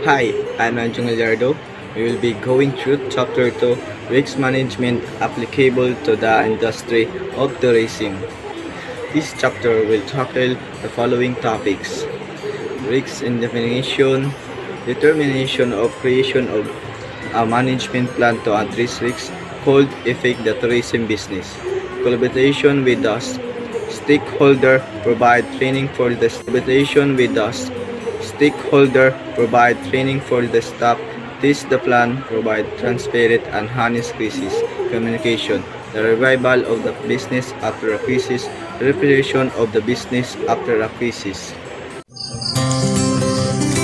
Hi, I'm Anjung Gallardo. We will be going through Chapter 2, Risk Management applicable to the industry of tourism. This chapter will tackle the following topics: risk in definition, determination of creation of a management plan to address risks could affect the tourism business, collaboration with the stakeholder, provide training for the staff, test the plan, provide transparent and honest crisis communication, the revival of the business after a crisis, the reputation of the business after a crisis.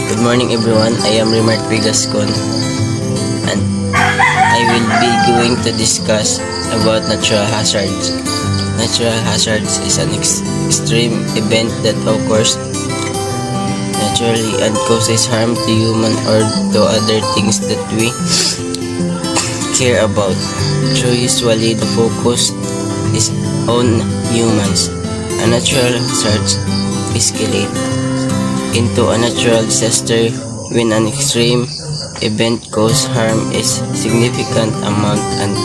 Good morning everyone, I am Remark Vigascon and I will be going to discuss about natural hazards. Natural hazards is an extreme event that occurs naturally and causes harm to human or to other things that we care about. So usually the focus is on humans. A natural hazard escalate into a natural disaster when an extreme event causes harm is significant amount and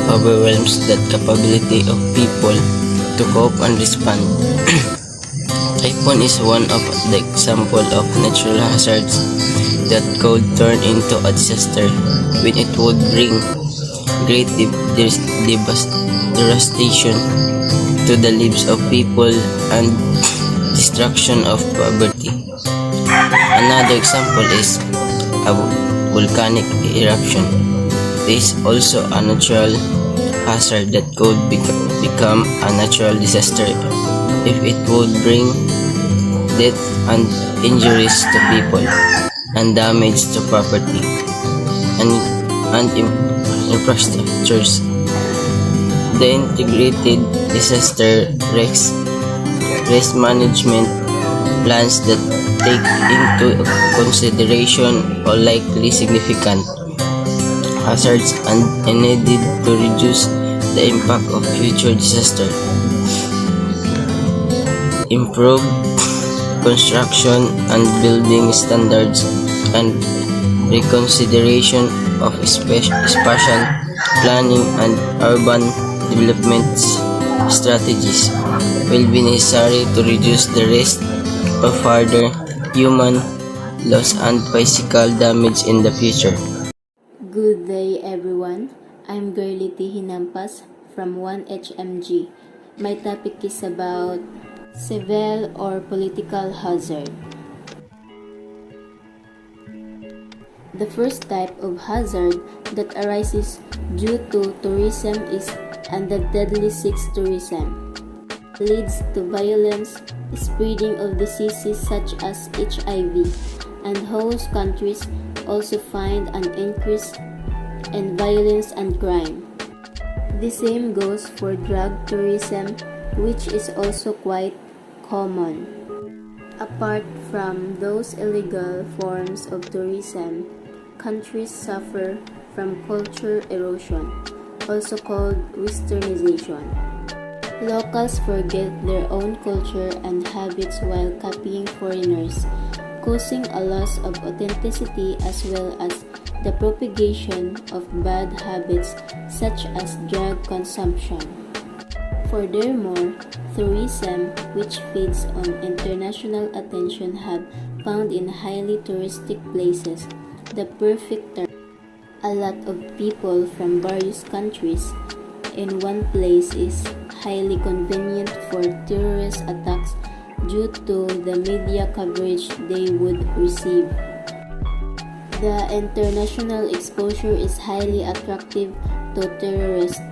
overwhelms the capability of people to cope and respond. Typhoon is one of the example of natural hazards that could turn into a disaster when it would bring great devastation to the lives of people and destruction of property. Another example is a volcanic eruption. This is also a natural hazard that could become a natural disaster if it would bring death and injuries to people and damage to property and infrastructures. The integrated disaster risk management plans that take into consideration all likely significant hazards and needed to reduce the impact of future disaster. Improve construction and building standards and reconsideration of spatial planning and urban development strategies will be necessary to reduce the risk of further human loss and physical damage in the future. Good day everyone, I'm Girlity Hinampas from 1HMG. My topic is about civil or political hazard. The first type of hazard that arises due to tourism is the deadly sex tourism. Leads to violence, spreading of diseases such as HIV, and host countries also find an increase in violence and crime. The same goes for drug tourism, which is also quite common. Apart from those illegal forms of tourism, countries suffer from culture erosion, also called westernization. Locals forget their own culture and habits while copying foreigners, causing a loss of authenticity as well as the propagation of bad habits such as drug consumption. Furthermore, tourism, which feeds on international attention, have found in highly touristic places the perfect term. A lot of people from various countries in one place is highly convenient for terrorist attacks due to the media coverage they would receive. The international exposure is highly attractive to terrorists.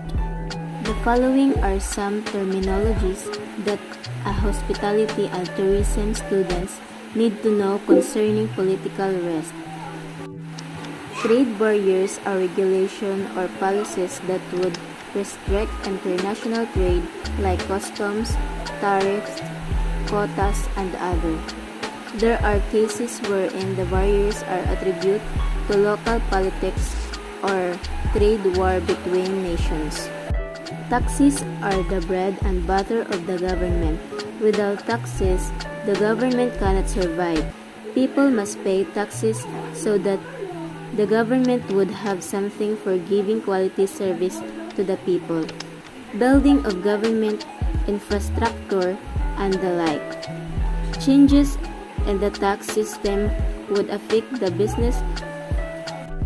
The following are some terminologies that a hospitality and tourism students need to know concerning political risk. Trade barriers are regulation or policies that would restrict international trade like customs, tariffs, quotas, and others. There are cases wherein the barriers are attributed to local politics or trade war between nations. Taxes are the bread and butter of the government. Without taxes, the government cannot survive. people must pay taxes so that the government would have something for giving quality service to the people, building of government infrastructure, and the like. Changes in the tax system would affect the business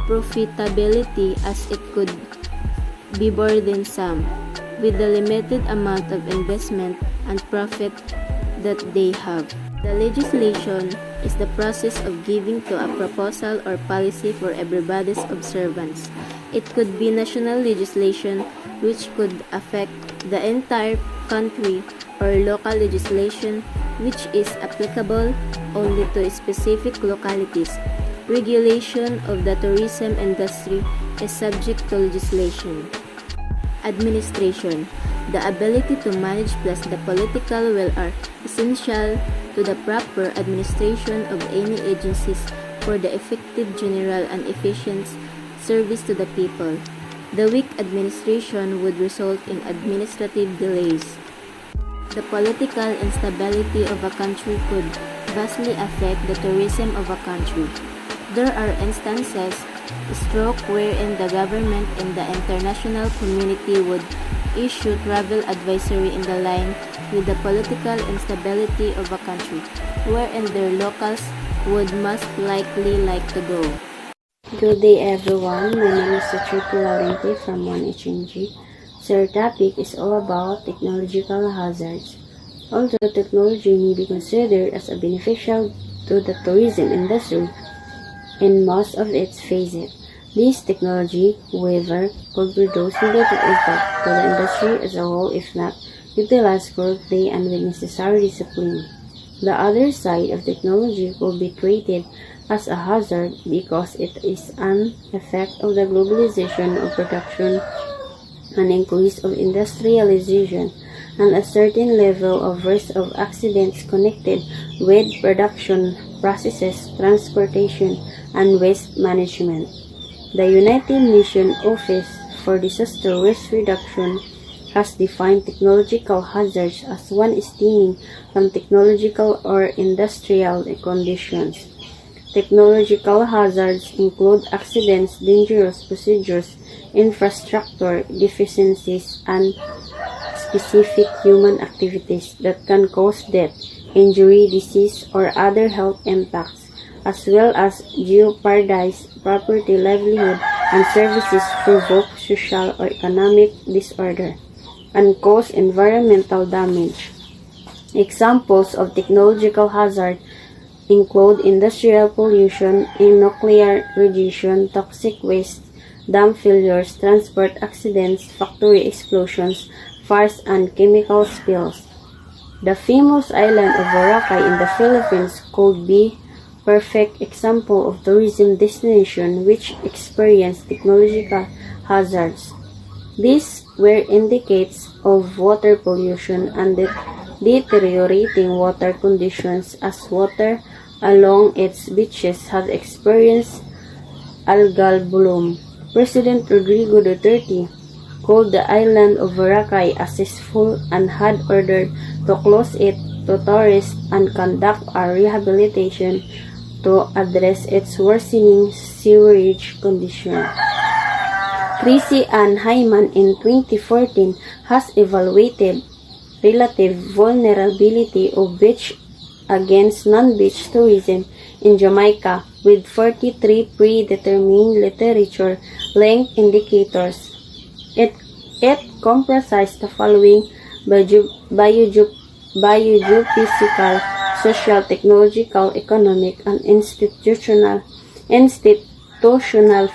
profitability as it could be burdensome with the limited amount of investment and profit that they have. The legislation is the process of giving to a proposal or policy for everybody's observance. It could be national legislation which could affect the entire country or local legislation which is applicable only to specific localities. Regulation of the tourism industry is subject to legislation. Administration. The ability to manage plus the political will are essential to the proper administration of any agencies for the effective general and efficient service to the people. The weak administration would result in administrative delays. The political instability of a country could vastly affect the tourism of a country. There are instances stroke wherein the government and the international community would issue travel advisory in the line with the political instability of a country, wherein their locals would most likely like to go. Good day everyone, my name is Trippi Laurenti from 1HNG. So our topic is all about technological hazards. Although technology may be considered as a beneficial to the tourism industry in most of its phases, this technology, however, could produce negative impact to the industry as a whole if not utilized correctly and with necessary discipline. The other side of technology will be treated as a hazard because it is an effect of the globalization of production, an increase of industrialization, and a certain level of risk of accidents connected with production processes, transportation, and waste management. The United Nations Office for Disaster Risk Reduction has defined technological hazards as one stemming from technological or industrial conditions. Technological hazards include accidents, dangerous procedures, infrastructure deficiencies, and specific human activities that can cause death, injury, disease, or other health impacts, as well as jeopardize property, livelihood, and services, provoke social or economic disorder, and cause environmental damage. Examples of technological hazard include industrial pollution, nuclear radiation, toxic waste, dam failures, transport accidents, factory explosions, fires, and chemical spills. The famous island of Boracay in the Philippines could be a perfect example of tourism destination which experienced technological hazards. These were indicates of water pollution and deteriorating water conditions as water along its beaches has experienced algal bloom. President Rodrigo Duterte called the island of Boracay a cesspool and had ordered to close it to tourists and conduct a rehabilitation to address its worsening sewerage condition. Tracy Ann Hyman in 2014 has evaluated relative vulnerability of beach against non-beach tourism in Jamaica with 43 predetermined literature length indicators. It comprises the following: biophysical, social, technological, economic, and institutional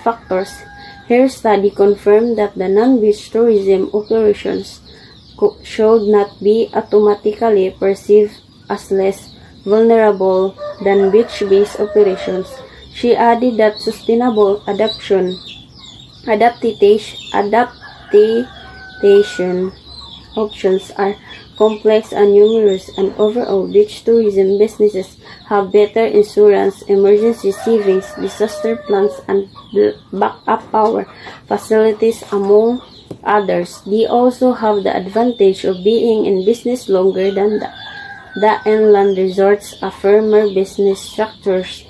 factors. Her study confirmed that the non-beach tourism operations should not be automatically perceived as less vulnerable than beach-based operations. She added that sustainable adaptation options are complex and numerous, and overall beach tourism businesses have better insurance, emergency savings, disaster plans, and backup power facilities, among others. They also have the advantage of being in business longer than The inland resorts a firmer business structures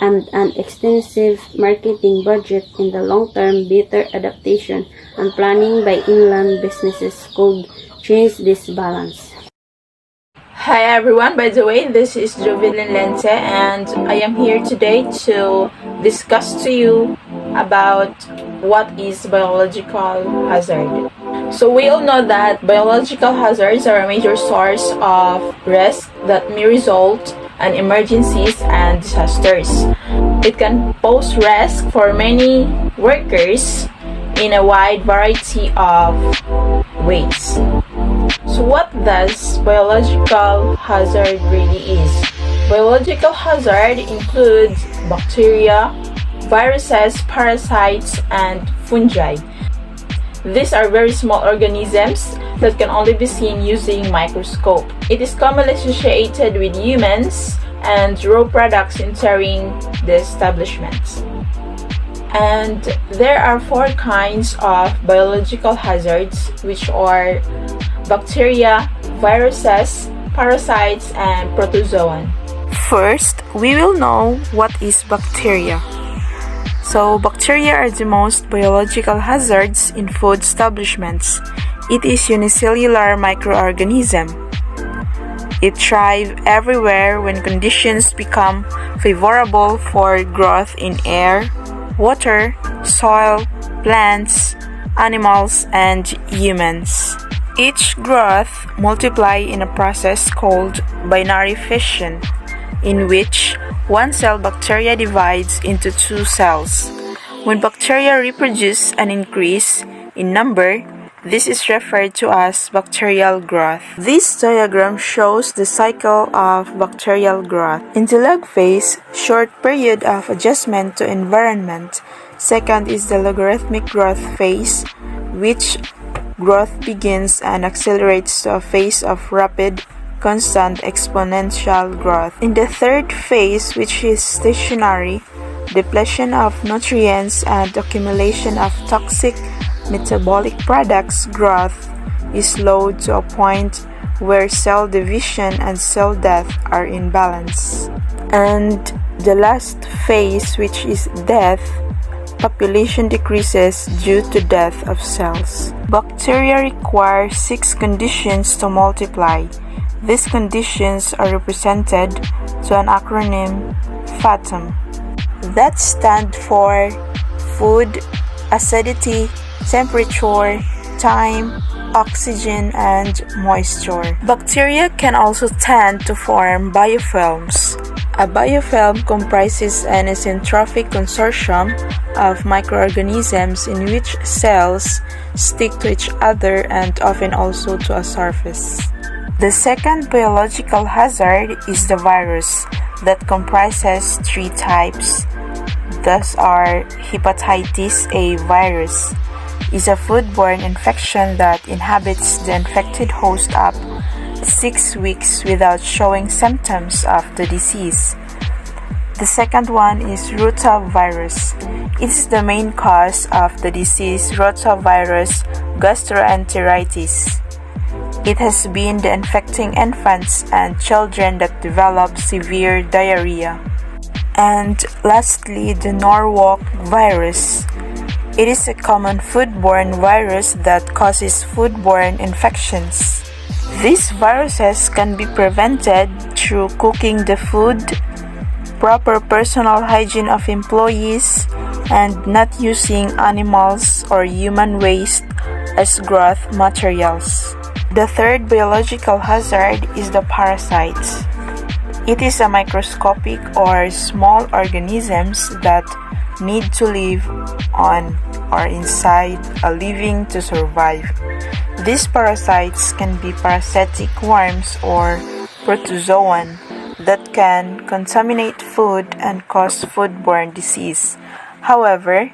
and an extensive marketing budget in the long term. Better adaptation and planning by inland businesses could change this balance. Hi everyone, by the way, this is Jovelyn Lente and I am here today to discuss to you about what is biological hazard. So we all know that biological hazards are a major source of risk that may result in emergencies and disasters. It can pose risk for many workers in a wide variety of ways. So what does biological hazard really is? Biological hazard includes bacteria, viruses, parasites, and fungi. These are very small organisms that can only be seen using microscope. It is commonly associated with humans and raw products entering the establishment. And there are 4 kinds of biological hazards, which are bacteria, viruses, parasites, and protozoan. First, we will know what is bacteria. So, bacteria are the most biological hazards in food establishments. It is unicellular microorganism. It thrives everywhere when conditions become favorable for growth in air, water, soil, plants, animals, and humans. Each growth multiply in a process called binary fission, in which one cell bacteria divides into 2 cells. When bacteria reproduce and increase in number, this is referred to as bacterial growth. This diagram shows the cycle of bacterial growth. In the log phase, short period of adjustment to environment. Second is the logarithmic growth phase, which growth begins and accelerates to a phase of rapid, constant exponential growth. In the third phase, which is stationary, depletion of nutrients and accumulation of toxic metabolic products, growth is slowed to a point where cell division and cell death are in balance. And the last phase, which is death, population decreases due to death of cells. Bacteria require 6 conditions to multiply. These conditions are represented to an acronym FATM that stands for food, acidity, temperature, time, oxygen, and moisture. Bacteria can also tend to form biofilms. A biofilm comprises an isentrophic consortium of microorganisms in which cells stick to each other and often also to a surface. The second biological hazard is the virus that comprises 3 types. Thus are hepatitis A virus is a foodborne infection that inhabits the infected host up 6 weeks without showing symptoms of the disease. The second one is rotavirus. It is the main cause of the disease rotavirus gastroenteritis. It has been the infecting infants and children that develop severe diarrhea. And lastly, the Norwalk virus. It is a common foodborne virus that causes foodborne infections. These viruses can be prevented through cooking the food, proper personal hygiene of employees, and not using animals or human waste as growth materials. The third biological hazard is the parasites. It is a microscopic or small organisms that need to live on or inside a living to survive. These parasites can be parasitic worms or protozoan that can contaminate food and cause foodborne disease. However,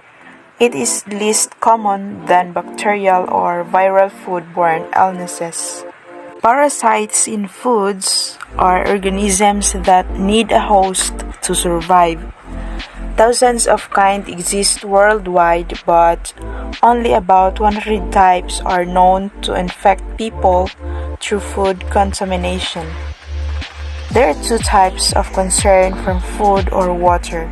it is least common than bacterial or viral foodborne illnesses. Parasites in foods are organisms that need a host to survive. Thousands of kinds exist worldwide, but only about 100 types are known to infect people through food contamination. There are two types of concern from food or water.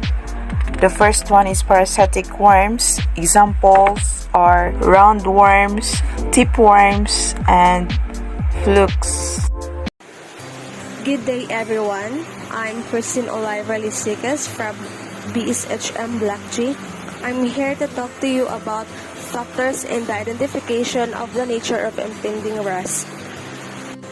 The first one is parasitic worms. Examples are roundworms, tapeworms, and flukes. Good day everyone, I'm Christine Oliver Lisikas from BSHM Black G. I'm here to talk to you about factors in the identification of the nature of impending risk.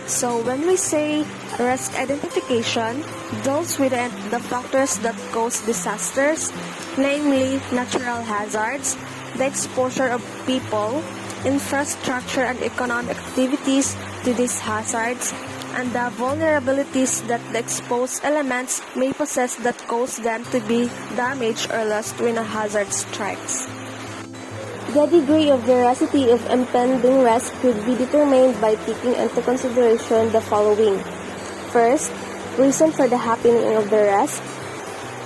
So when we say risk identification, deals with the factors that cause disasters, namely natural hazards, the exposure of people, infrastructure and economic activities to these hazards, and the vulnerabilities that the exposed elements may possess that cause them to be damaged or lost when a hazard strikes. The degree of veracity of impending risk could be determined by taking into consideration the following. First, reason for the happening of the risk.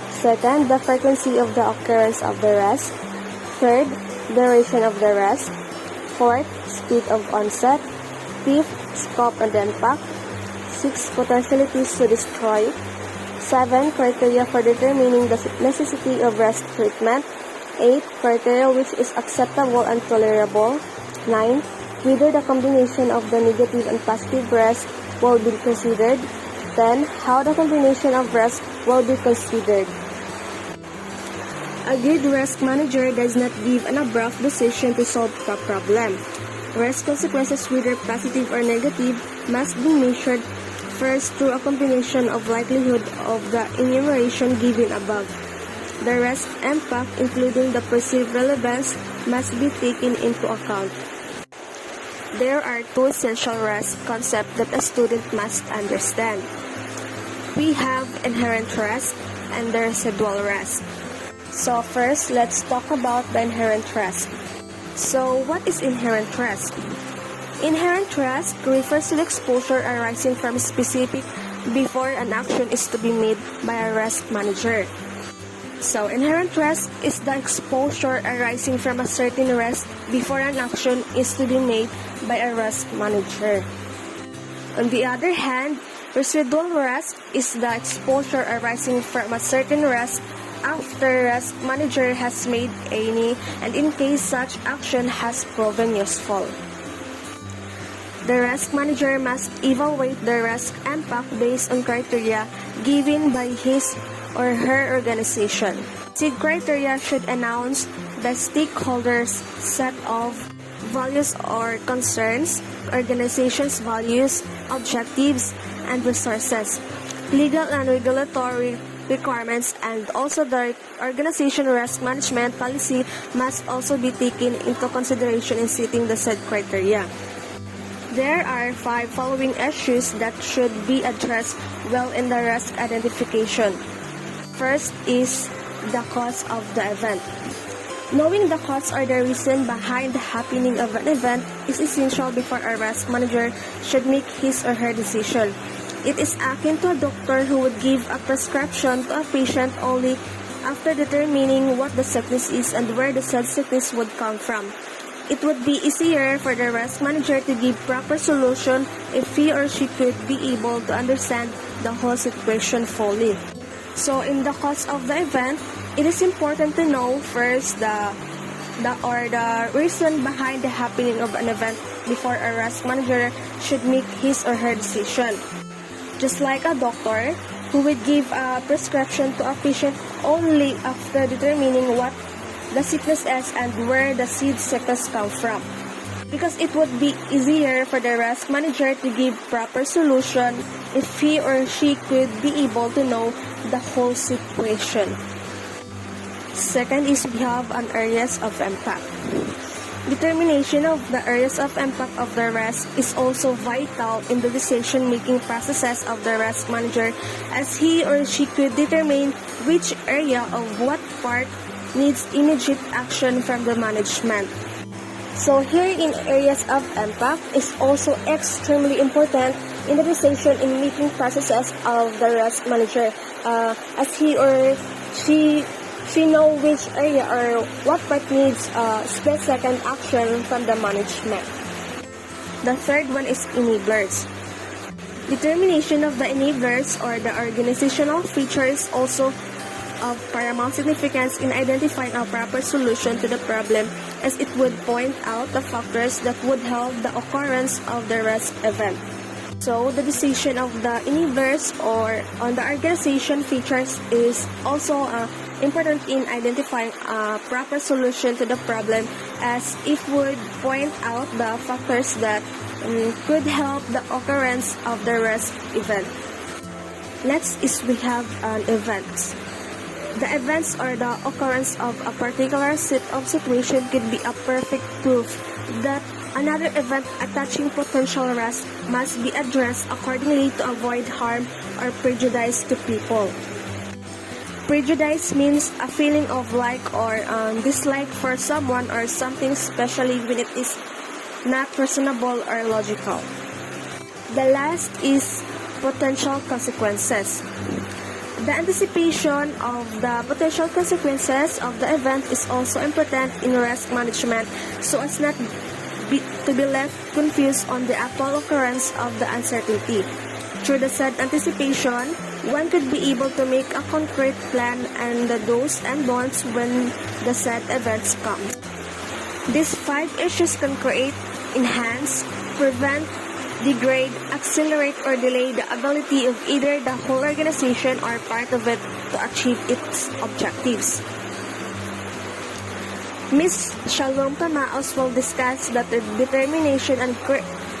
Second, the frequency of the occurrence of the risk. Third, duration of the risk. Fourth, speed of onset. Fifth, scope and impact. 6. Potentialities to destroy. 7. Criteria for determining the necessity of risk treatment. 8. Criteria which is acceptable and tolerable. 9. Whether the combination of the negative and positive risk will be considered. 10. How the combination of risk will be considered. A good risk manager does not give an abrupt decision to solve the problem. Risk consequences, whether positive or negative, must be measured first through a combination of likelihood of the enumeration given above. The risk impact, including the perceived relevance, must be taken into account. There are two essential risk concepts that a student must understand. We have inherent risk and the residual risk. So first, let's talk about the inherent risk. So what is inherent risk? Inherent risk refers to the exposure arising from specific before an action is to be made by a risk manager. So inherent risk is the exposure arising from a certain risk before an action is to be made by a risk manager. On the other hand, residual risk is the exposure arising from a certain risk after risk manager has made any and in case such action has proven useful. The risk manager must evaluate the risk impact based on criteria given by his or her organization. Said criteria should announce the stakeholders' set of values or concerns, organization's values, objectives, and resources, legal and regulatory requirements, and also the organization risk management policy must also be taken into consideration in setting the said criteria. There are 5 following issues that should be addressed well in the risk identification. First is the cause of the event. Knowing the cause or the reason behind the happening of an event is essential before a risk manager should make his or her decision. It is akin to a doctor who would give a prescription to a patient only after determining what the sickness is and where the said sickness would come from. It would be easier for the risk manager to give proper solution if he or she could be able to understand the whole situation fully. So in the cause of the event, it is important to know first the reason behind the happening of an event before a risk manager should make his or her decision. Just like a doctor who would give a prescription to a patient only after determining what the sickness is and where the said sickness comes from. Because it would be easier for the risk manager to give proper solution if he or she could be able to know the whole situation. Second is we have an areas of impact. Determination of the areas of impact of the risk is also vital in the decision-making processes of the risk manager, as he or she could determine which area of what part needs immediate action from the management. So here in areas of impact is also extremely important in the decision in making processes of the risk manager, as he or she know which area or what part needs split-second action from the management. The third one is enablers. Determination of the enablers or the organizational features also of paramount significance in identifying a proper solution to the problem, as it would point out the factors that would help the occurrence of the risk event. So, the decision of the enablers or on the organization features is also important in identifying a proper solution to the problem, as it would point out the factors that could help the occurrence of the risk event. Next is we have an event. The events or the occurrence of a particular set of situation could be a perfect proof that another event attaching potential risk must be addressed accordingly to avoid harm or prejudice to people. Prejudice means a feeling of like or dislike for someone or something, especially when it is not reasonable or logical. The last is potential consequences. The anticipation of the potential consequences of the event is also important in risk management, so as not to be left confused on the actual occurrence of the uncertainty. Through the said anticipation, one could be able to make a concrete plan and the do's and don'ts when the said events come. These 5 issues can create, enhance, prevent, degrade, accelerate, or delay the ability of either the whole organization or part of it to achieve its objectives. Ms. Shalom Pamaos will discuss the determination and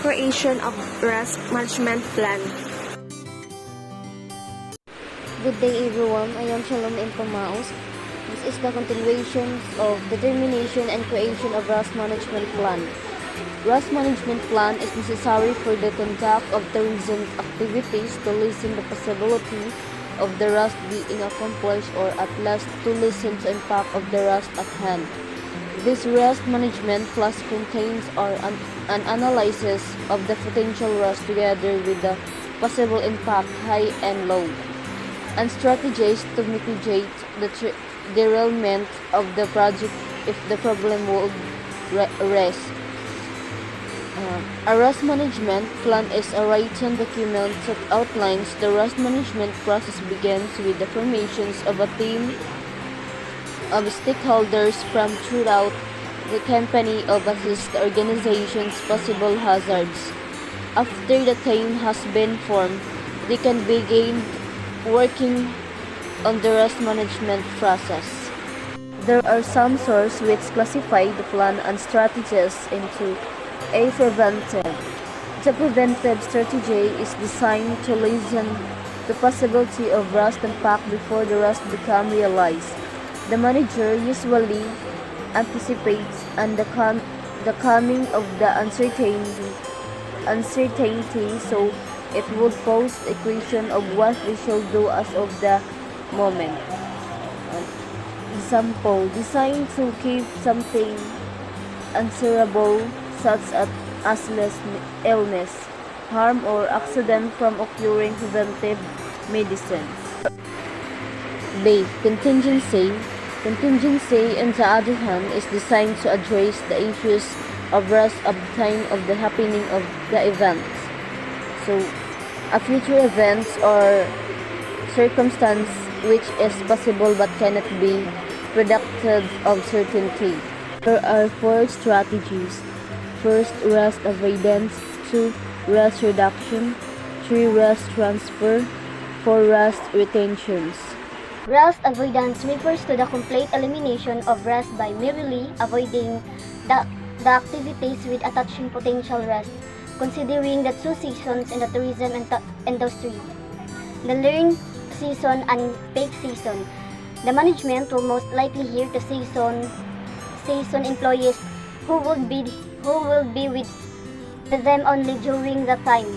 creation of risk management plan. Good day everyone, I am Shalom M. Pamaos. This is the continuation of determination and creation of risk management plan. Risk management plan is necessary for the conduct of tourism activities to lessen the possibility of the risk being accomplished or at least to lessen the impact of the risk at hand. This risk management plus contains an analysis of the potential risk together with the possible impact, high and low, and strategies to mitigate the derailment of the project if the problem would arise. A risk management plan is a written document that outlines the risk management process. Begins with the formations of a team of stakeholders from throughout the company to assist the organization's possible hazards. After the team has been formed, they can begin working on the risk management process. There are some sources which classify the plan and strategies into a preventive. The preventive strategy is designed to lessen the possibility of risk impact before the risk become realized. The manager usually anticipates and the coming of the uncertainty, so it would pose a question of what we should do as of the moment. Example, designed to keep something answerable such as illness, harm or accident from occurring. Preventive medicines. B. Contingency. Contingency, on the other hand, is designed to address the issues of risk at the time of the happening of the event. So, a future event or circumstance which is possible but cannot be predicted of certainty. There are 4 strategies. First, risk avoidance. 2. Risk reduction. 3. Risk transfer. 4. Risk retentions. Risk avoidance refers to the complete elimination of risk by merely avoiding the activities with attaching potential risk, considering the 2 seasons in the tourism industry, the lean season and peak season. The management will most likely hear to season employees who will be with them only during the time.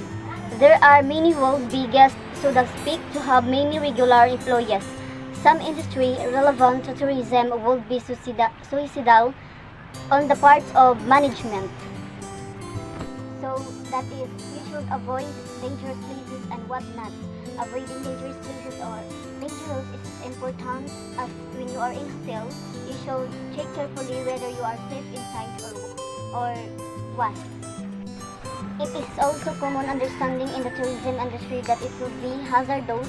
There are many will be guests, so to speak, to have many regular employees. Some industry relevant to tourism will be suicidal on the parts of management. So that is, you should avoid dangerous places and whatnot. Avoiding dangerous places or dangerous is important, as when you are in hotel, you should check carefully whether you are safe inside or what. It is also common understanding in the tourism industry that it will be hazardous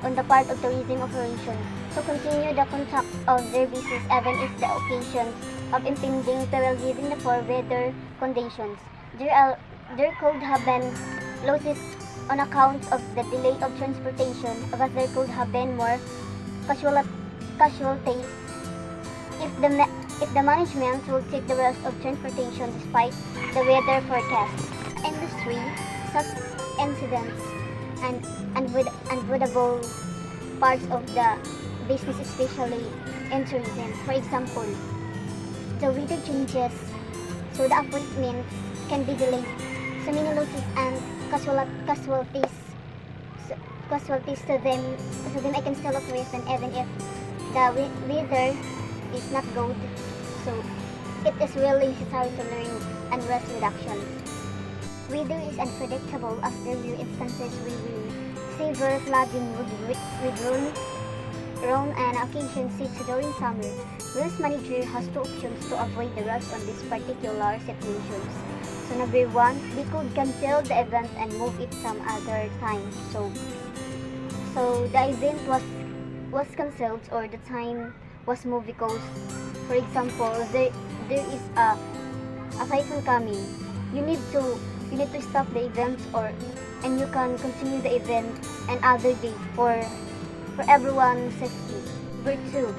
on the part of tourism operation to continue the conduct of their business even if the occasions of impending peril given the poor weather conditions. There could have been losses on account of the delay of transportation, but there could have been more casualties if the management will take the risk of transportation despite the weather forecast. Industry, such incidents and unavoidable parts of the business, especially in tourism. For example, the weather changes, so the appointments can be delayed. So many losses and casualties to them I can still look reason even if the weather is not good. So it is really necessary to learn and risk reduction. Weather is unpredictable as there are instances we will severe flooding with rain and occasion sites during summer. Risk manager has two options to avoid the risk on these particular situations. So number one, they could cancel the event and move it some other time. So the event was cancelled or the time was moved because, for example, there is a typhoon coming. You need to stop the event and you can continue the event another day for everyone's safety. Number two,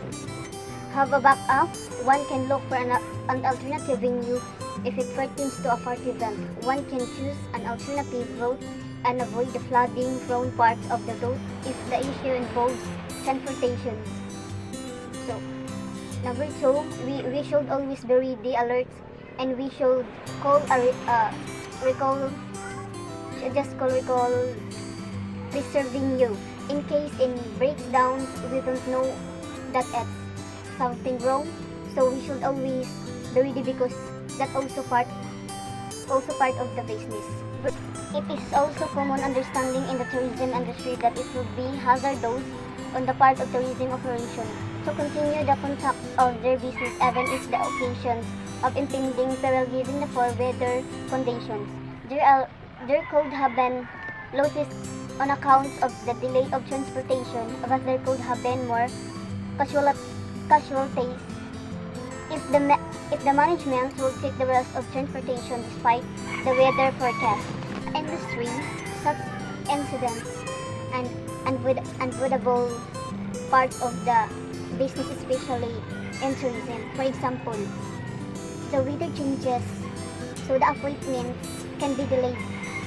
have a backup. One can look for an alternative venue if it pertains to a party event. One can choose an alternative route and avoid the flooding prone parts of the route if the issue involves transportation. So, number two, we should always be ready, alert, and we should call recall preserving you in case in breakdowns we don't know that it's something wrong. So we should always be ready because that's also part of the business. It is also common understanding in the tourism industry that it will be hazardous on the part of tourism operation to continue the conduct of their business even if the occasions of impending peril given the poor weather conditions. There could have been losses on account of the delay of transportation, but there could have been more casualties if the management will take the risk of transportation despite the weather forecast. Industry, such incidents and unavoidable parts of the business, especially in tourism. For example, the weather changes, so the appointments can be delayed.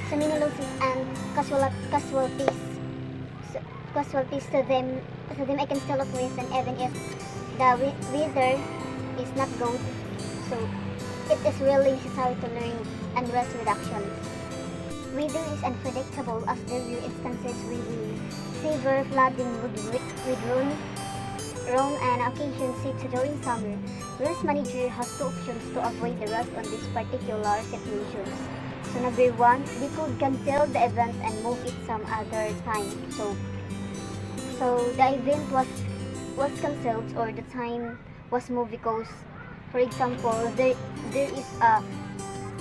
So many losses and casualties to them I can still look reason even if the weather is not good. So it is really necessary to learn and risk reduction. Weather is unpredictable as there are instances we will severe flooding with rain and occasion sites during summer. Risk manager has two options to avoid the risk on these particular situations. So number one, they could cancel the event and move it some other time. So the event was cancelled or the time was moved because, for example, there is a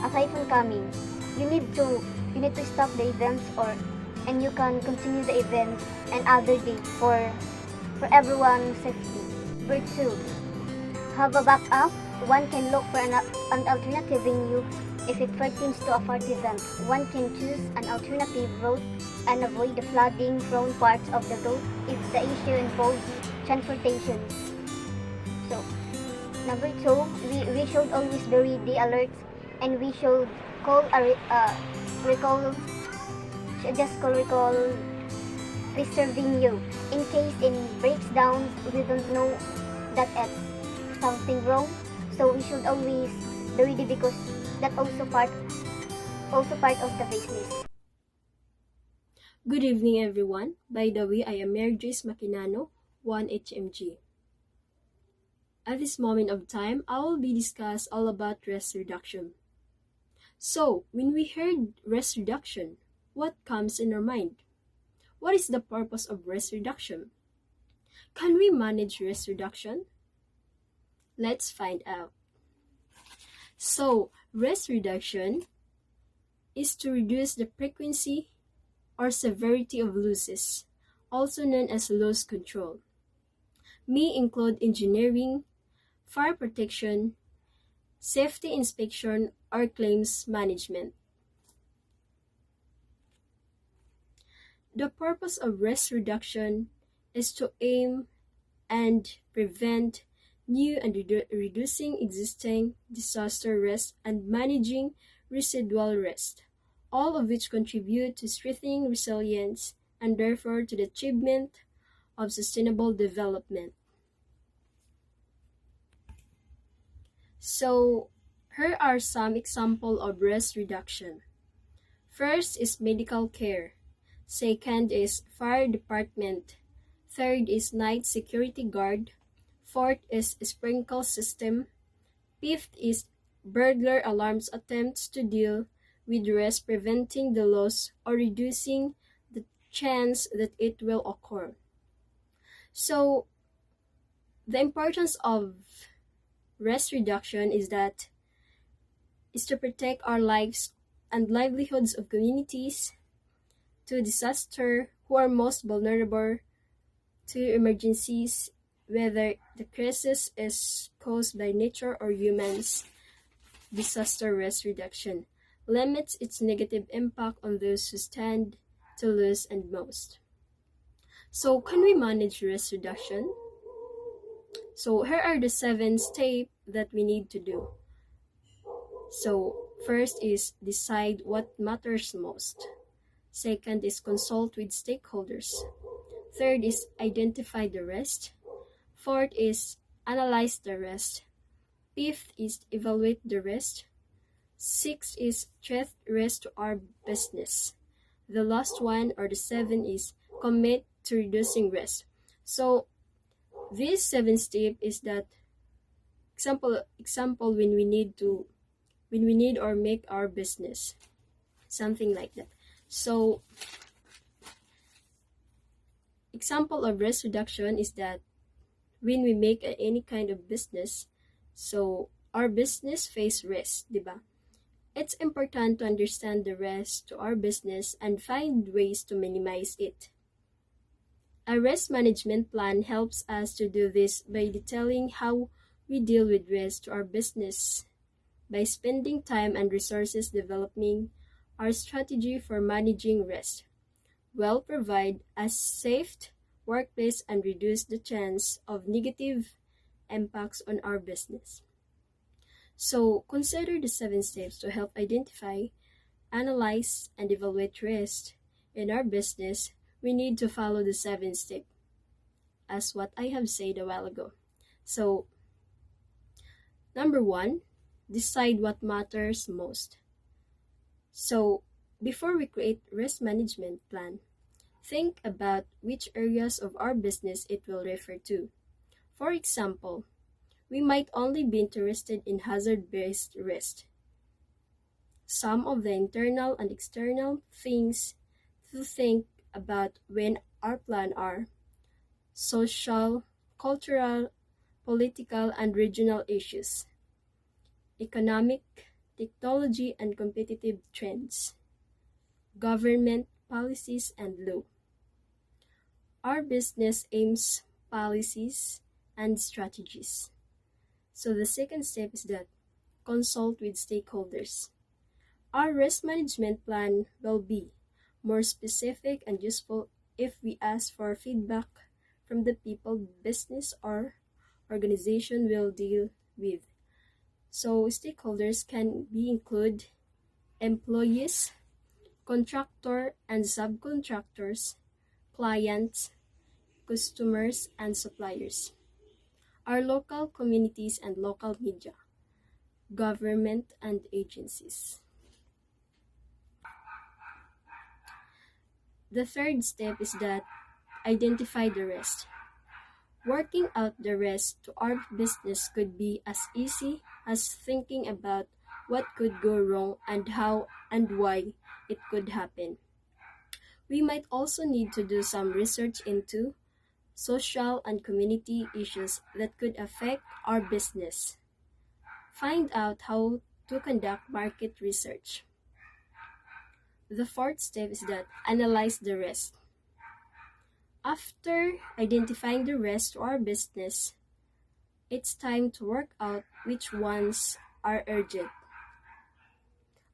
typhoon coming. You need to stop the event and you can continue the event another day for everyone's safety. Number two, have a backup. One can look for an alternative venue if it pertains to a party event. One can choose an alternative route and avoid the flooding prone parts of the route if the issue involves transportation. So, number two, we should always be ready, alert, and we should call recall preserving you in case in breakdowns we don't know that it's something wrong. So we should always be ready because that's also part of the business. Good evening, everyone. By the way, I am Mary Grace Makinano, 1HMG. At this moment of time, I will be discuss all about risk reduction. So, when we heard risk reduction, what comes in our mind? What is the purpose of risk reduction? Can we manage risk reduction? Let's find out. So, risk reduction is to reduce the frequency or severity of losses, also known as loss control. May include engineering, fire protection, safety inspection, or claims management. The purpose of risk reduction is to aim and prevent new and reducing existing disaster risk and managing residual risk, all of which contribute to strengthening resilience and therefore to the achievement of sustainable development. So, here are some examples of risk reduction. First is medical care. Second is fire department. Third is night security guard. Fourth is sprinkler system. Fifth is burglar alarms attempts to deal with risk, preventing the loss or reducing the chance that it will occur. So, the importance of risk reduction is to protect our lives and livelihoods of communities to disaster who are most vulnerable to emergencies, whether the crisis is caused by nature or humans. Disaster risk reduction limits its negative impact on those who stand to lose and most. So, can we manage risk reduction? So, here are the 7 steps that we need to do. So, first is decide what matters most. Second is consult with stakeholders. Third is identify the risk. Fourth is analyze the risk. Fifth is evaluate the risk. Sixth is threat risk to our business. The last one, or the 7, is commit to reducing risk. So these 7 steps is that example when we need or make our business, something like that. So example of risk reduction is that when we make any kind of business, so our business face risk, diba? It's important to understand the risk to our business and find ways to minimize it. A risk management plan helps us to do this by detailing how we deal with risk to our business, by spending time and resources developing our strategy for managing risk. Will provide a safe workplace and reduce the chance of negative impacts on our business. So consider the 7 steps to help identify, analyze, and evaluate risk in our business. We need to follow the 7 steps, as what I have said a while ago. So, number 1, decide what matters most. So, before we create risk management plan, think about which areas of our business it will refer to. For example, we might only be interested in hazard-based risk. Some of the internal and external things to think about when our plan are social, cultural, political, and regional issues, economic, technology and competitive trends, government policies and law. Our business aims, policies, and strategies. So the second step is that consult with stakeholders. Our risk management plan will be more specific and useful if we ask for feedback from the people business or organization will deal with. So stakeholders can be include employees, contractor and subcontractors, clients, customers, and suppliers, our local communities and local media, government and agencies. The third step is that identify the risk. Working out the risk to our business could be as easy as thinking about what could go wrong and how and why it could happen. We might also need to do some research into social and community issues that could affect our business. Find out how to conduct market research. The fourth step is that analyze the risk. After identifying the risk to our business, it's time to work out which ones are urgent.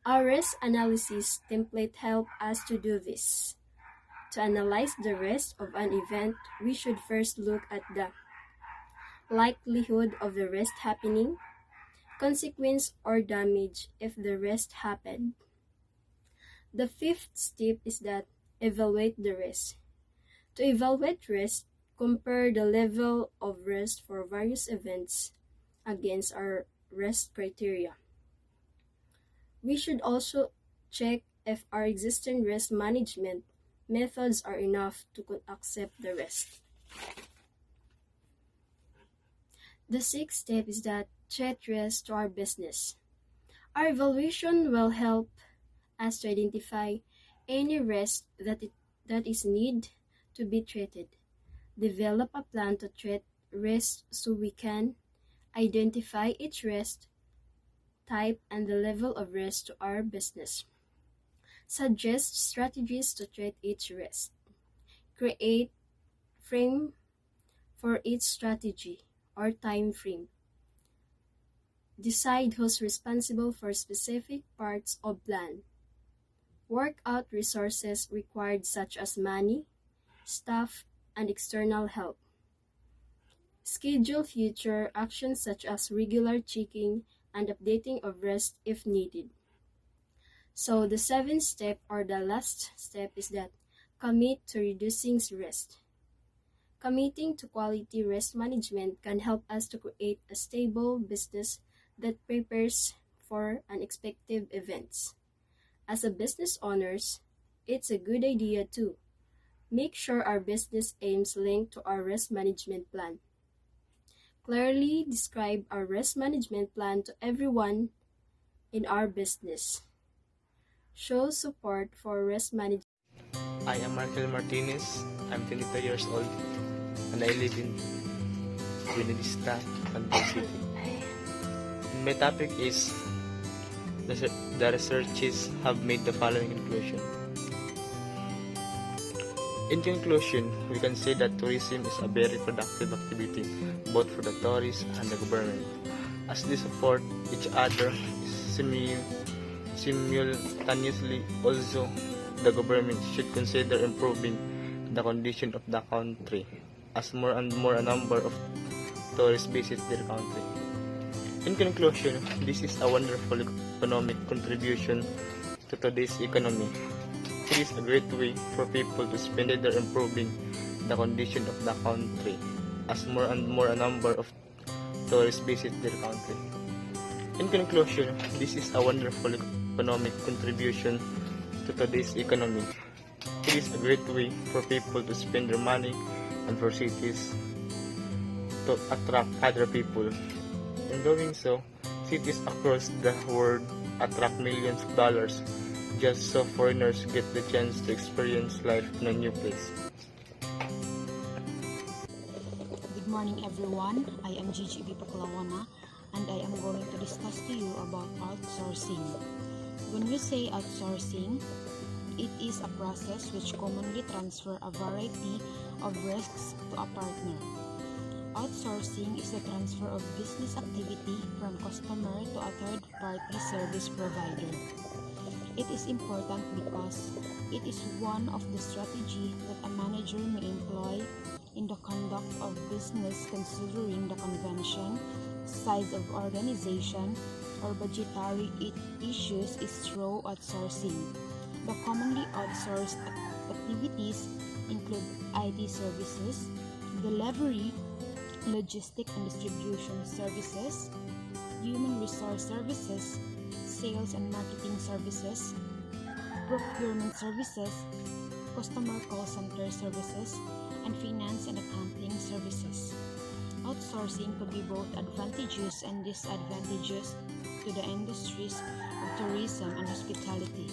Our risk analysis template helps us to do this. To analyze the risk of an event, we should first look at the likelihood of the risk happening, consequence or damage if the risk happened. The fifth step is that evaluate the risk. To evaluate risk, compare the level of risk for various events against our risk criteria. We should also check if our existing risk management methods are enough to accept the risk. The sixth step is that treat risk to our business. Our evaluation will help us to identify any risk that is need to be treated. Develop a plan to treat risk so we can identify each risk type and the level of risk to our business. Suggest strategies to treat each risk. Create frame for each strategy or time frame. Decide who's responsible for specific parts of plan. Work out resources required such as money, staff, and external help. Schedule future actions such as regular checking and updating of risk if needed. So the seventh step or the last step is that commit to reducing risk. Committing to quality risk management can help us to create a stable business that prepares for unexpected events. As a business owners, it's a good idea to make sure our business aims link to our risk management plan. Clearly describe our risk management plan to everyone in our business. Show support for risk management. I am Markel Martinez. I'm 22 years old and I live in Buenavista, Quezon City. My topic is the researchers have made the following conclusion. In conclusion, we can say that tourism is a very productive activity both for the tourists and the government, as they support each other simultaneously. Also, the government should consider improving the condition of the country as more and more a number of tourists visit their country. In conclusion, this is a wonderful economic contribution to today's economy. It is a great way for people to spend their improving the condition of the country as more and more a number of tourists visit their country. In conclusion, this is a wonderful economic contribution to today's economy. It is a great way for people to spend their money and for cities to attract other people. In doing so, cities across the world attract millions of dollars just so foreigners get the chance to experience life in a new place. Good morning everyone, I am Gigi Paklawana and I am going to discuss to you about outsourcing. When we say outsourcing, it is a process which commonly transfer a variety of risks to a partner. Outsourcing is the transfer of business activity from customer to a third-party service provider. It is important because it is one of the strategies that a manager may employ in the conduct of business considering the convention, size of organization, or budgetary issues is through outsourcing. The commonly outsourced activities include IT services, delivery, logistic and distribution services, human resource services, sales and marketing services, procurement services, customer call center services, and finance and accounting services. Outsourcing could be both advantageous and disadvantageous to the industries of tourism and hospitality.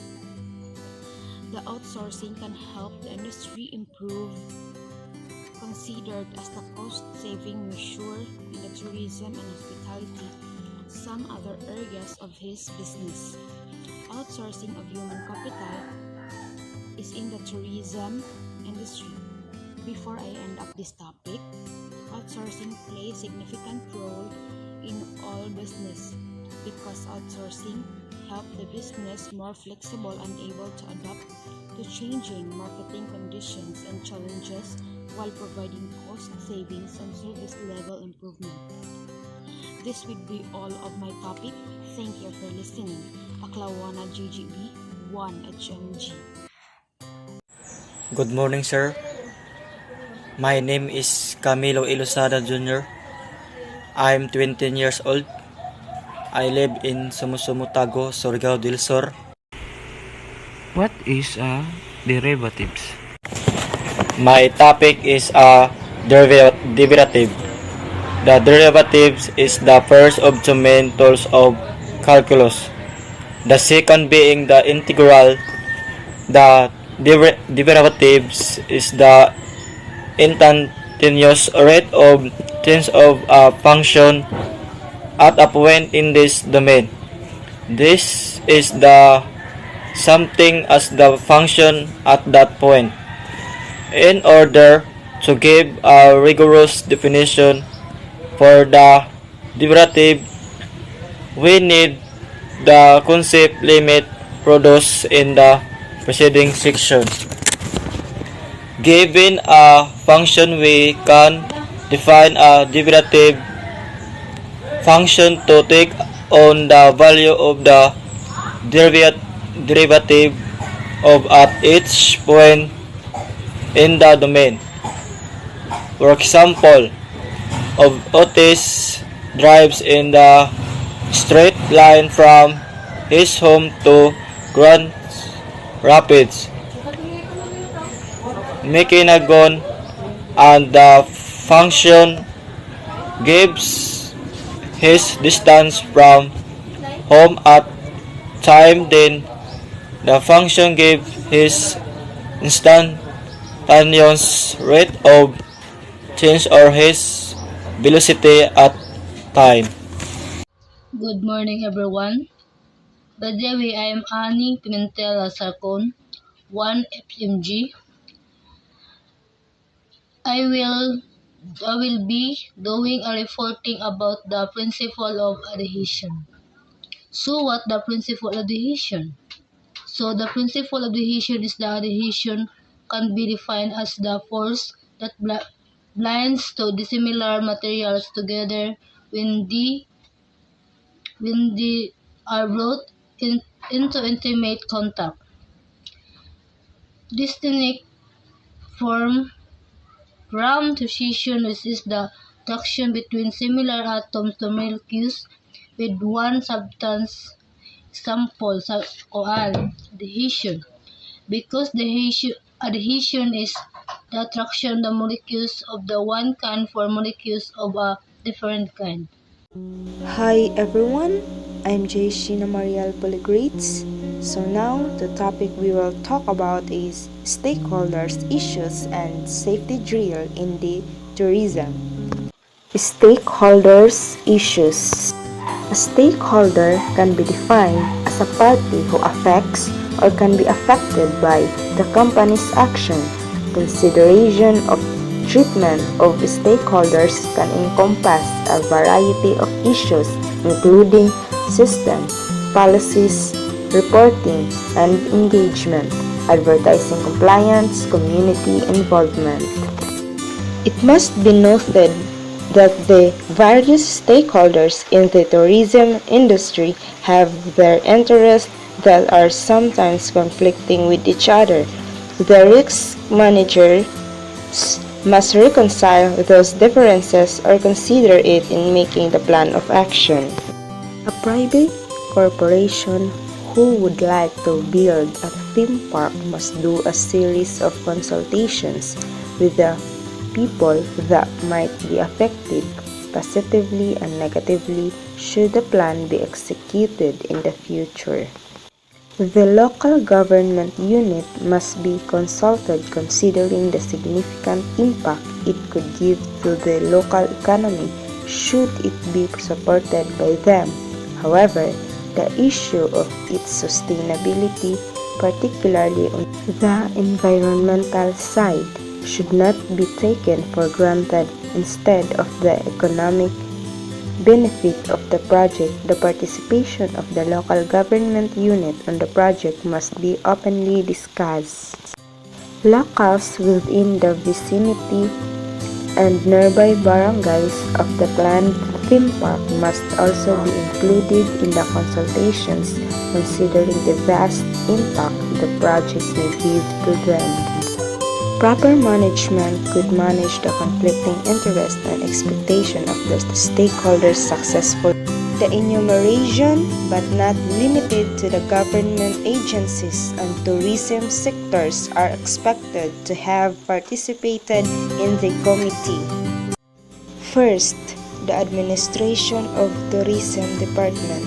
The outsourcing can help the industry improve, considered as the cost-saving measure in the tourism and hospitality, some other areas of his business. Outsourcing of human capital is in the tourism industry. Before I end up this topic, outsourcing plays a significant role in all business because outsourcing helps the business more flexible and able to adapt to changing marketing conditions and challenges while providing cost savings and service level improvement. This would be all of my topic. Thank you for listening. Paklawana GGB 1HMG. Good morning, sir. My name is Camilo Ilosada Jr. I'm 20 years old. I live in Sumusumutago, Surigao del Sur. What is a derivatives? My topic is a derivative. The derivatives is the first of two main tools of calculus. The second being the integral. The derivatives is the instantaneous rate of change of a function at a point in this domain. This is the something as the function at that point. In order to give a rigorous definition for the derivative, we need the concept limit produced in the preceding section. Given a function, we can define a derivative function to take on the value of the derivative of at each point in the domain. For example, of Otis drives in the straight line from his home to Grand Rapids, Mekinagon, and the function gives his distance from home at time, then the function gives his instantaneous rate of change or his velocity at time. Good morning, everyone. By the way, I am Annie Pimentel Sarcon, 1FMG. I will be doing a reporting about the principle of adhesion. So what the principle of adhesion? So the principle of adhesion is the adhesion can be defined as the force that binds two dissimilar materials together when they are brought into intimate contact. This technique form ground transition is the attraction between similar atoms to molecules with one substance. Example, coal adhesion. Because the adhesion is the attraction of the molecules of the one kind for molecules of a different kind. Hi everyone, I'm Jayshina Mariel Poligreets. So now the topic we will talk about is stakeholders issues and safety drill in the tourism. Stakeholders issues. A stakeholder can be defined as a party who affects or can be affected by the company's action. Consideration of treatment of stakeholders can encompass a variety of issues including system, policies, reporting and engagement, advertising compliance, community involvement. It must be noted that the various stakeholders in the tourism industry have their interests that are sometimes conflicting with each other. The risk manager must reconcile those differences or consider it in making the plan of action. A private corporation who would like to build a theme park must do a series of consultations with the people that might be affected positively and negatively should the plan be executed in the future. The local government unit must be consulted considering the significant impact it could give to the local economy should it be supported by them. However, the issue of its sustainability particularly on the environmental side, should not be taken for granted. Instead of the economic benefit of the project, the participation of the local government unit on the project must be openly discussed. Locals within the vicinity and nearby barangays of the planned theme park must also be included in the consultations, considering the vast impact the project may give to them. Proper management could manage the conflicting interests and expectations of the stakeholders successfully. The enumeration, but not limited to the government agencies and tourism sectors, are expected to have participated in the committee. First, the administration of tourism department.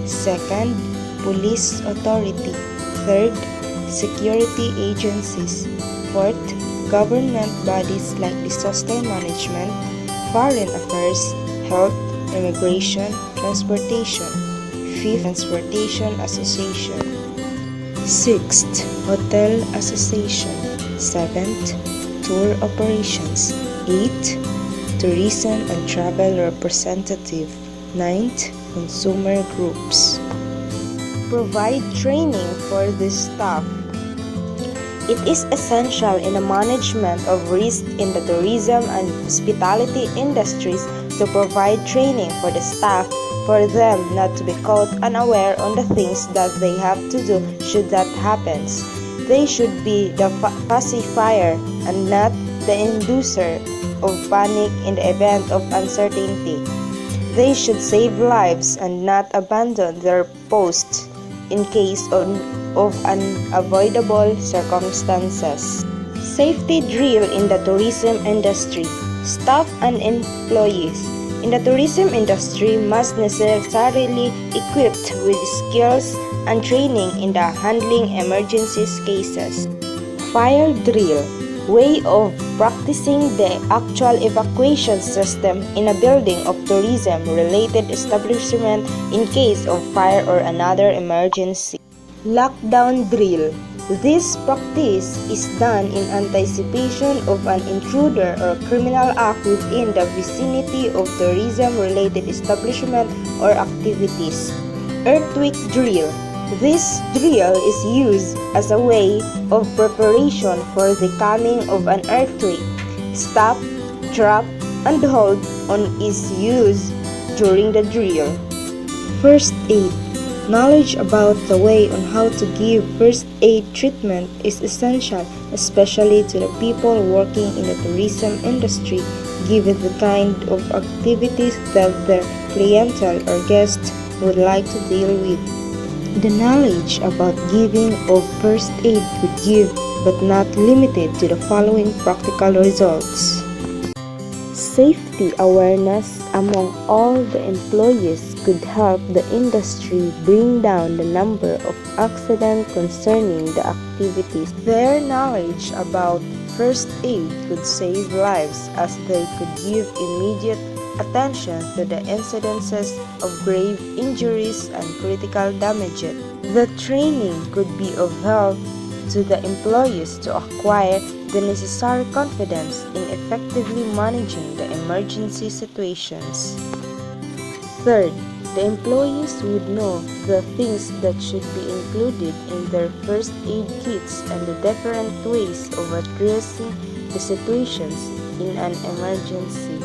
Second, police authority. Third, security agencies. Fourth, government bodies like disaster management, foreign affairs, health, immigration, transportation. Fifth, transportation association. Sixth, hotel association. Seventh, tour operations. Eighth, tourism and travel representative. Ninth, consumer groups. Provide training for this staff. It is essential in the management of risk in the tourism and hospitality industries to provide training for the staff for them not to be caught unaware on the things that they have to do should that happens. They should be the pacifier and not the inducer of panic in the event of uncertainty. They should save lives and not abandon their posts in case of unavoidable circumstances. Safety drill in the tourism industry. Staff and employees in the tourism industry must necessarily equipped with skills and training in the handling emergency cases. Fire drill, way of practicing the actual evacuation system in a building of tourism-related establishment in case of fire or another emergency. Lockdown drill. This practice is done in anticipation of an intruder or criminal act within the vicinity of tourism-related establishment or activities. Earthquake drill. This drill is used as a way of preparation for the coming of an earthquake. Stop, drop, and hold on is used during the drill. First aid. Knowledge about the way on how to give first aid treatment is essential, especially to the people working in the tourism industry, given the kind of activities that their clientele or guests would like to deal with. The knowledge about giving of first aid could give, but not limited to the following practical results. Safety awareness among all the employees could help the industry bring down the number of accidents concerning the activities. Their knowledge about first aid could save lives as they could give immediate attention to the incidences of grave injuries and critical damages. The training could be of help to the employees to acquire the necessary confidence in effectively managing the emergency situations. Third, the employees would know the things that should be included in their first aid kits and the different ways of addressing the situations in an emergency.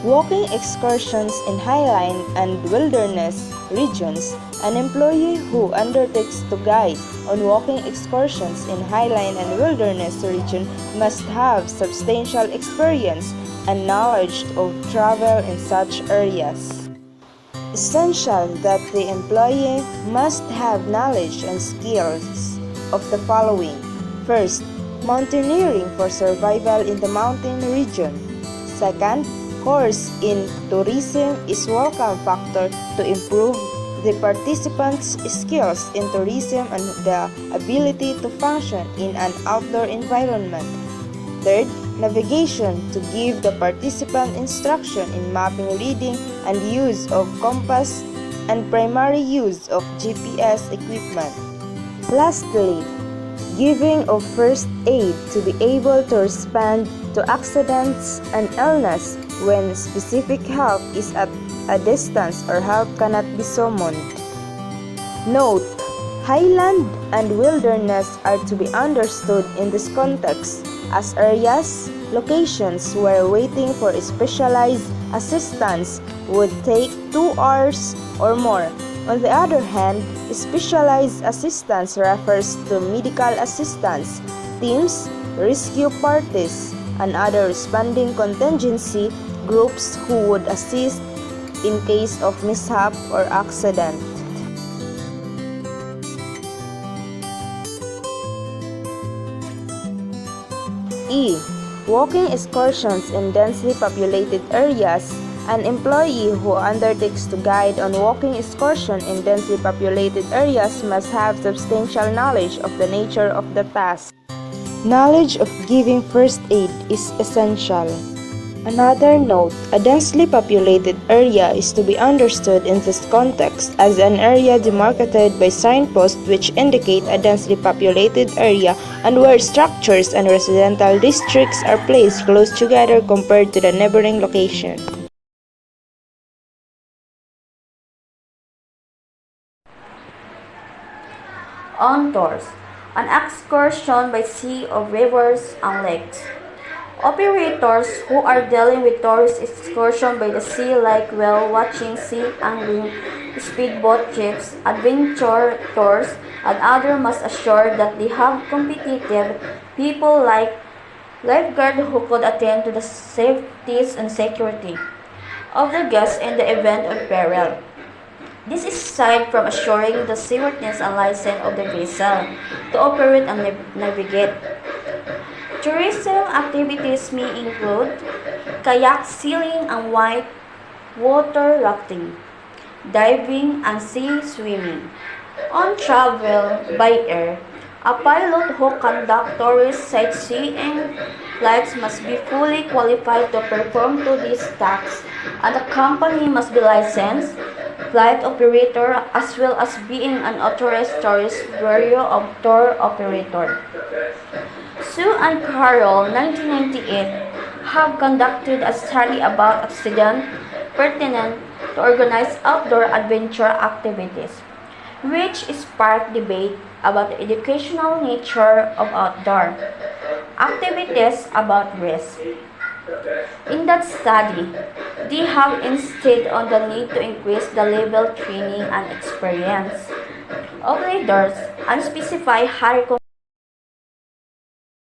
Walking excursions in highland and wilderness regions. An employee who undertakes to guide on walking excursions in highland and wilderness region must have substantial experience and knowledge of travel in such areas. Essential that the employee must have knowledge and skills of the following. First, mountaineering for survival in the mountain region. Second, course in tourism is welcome factor to improve the participants' skills in tourism and the ability to function in an outdoor environment. Third, navigation to give the participant instruction in mapping, reading, and use of compass and primary use of GPS equipment. Lastly, giving of first aid to be able to respond to accidents and illness when specific help is at a distance or help cannot be summoned. Note: highland and wilderness are to be understood in this context as areas, locations where waiting for specialized assistance would take 2 hours or more. On the other hand, specialized assistance refers to medical assistance, teams, rescue parties, and other responding contingency groups who would assist in case of mishap or accident. E. Walking excursions in densely populated areas. An employee who undertakes to guide on walking excursion in densely populated areas must have substantial knowledge of the nature of the task. Knowledge of giving first aid is essential. Another note: a densely populated area is to be understood in this context as an area demarcated by signposts which indicate a densely populated area and where structures and residential districts are placed close together compared to the neighboring location. On tours, an excursion by sea of rivers and lakes. Operators who are dealing with tourist excursion by the sea like whale watching, sea angling, speedboat trips, adventure tours, and others must assure that they have competitive people like lifeguard who could attend to the safety and security of the guests in the event of peril. This is aside from assuring the seaworthiness and license of the vessel to operate and navigate. Tourism activities may include kayak sailing and white water rafting, diving and sea swimming. On travel by air, a pilot who conducts tourist sightseeing flights must be fully qualified to perform to these tasks, and the company must be licensed flight operator as well as being an authorized tourist bureau of tour operator. Sue and Carroll, 1998, have conducted a study about accidents pertinent to organized outdoor adventure activities, which sparked debate about the educational nature of outdoor activities about risk. In that study, they have insisted on the need to increase the level training and experience of leaders and specify higher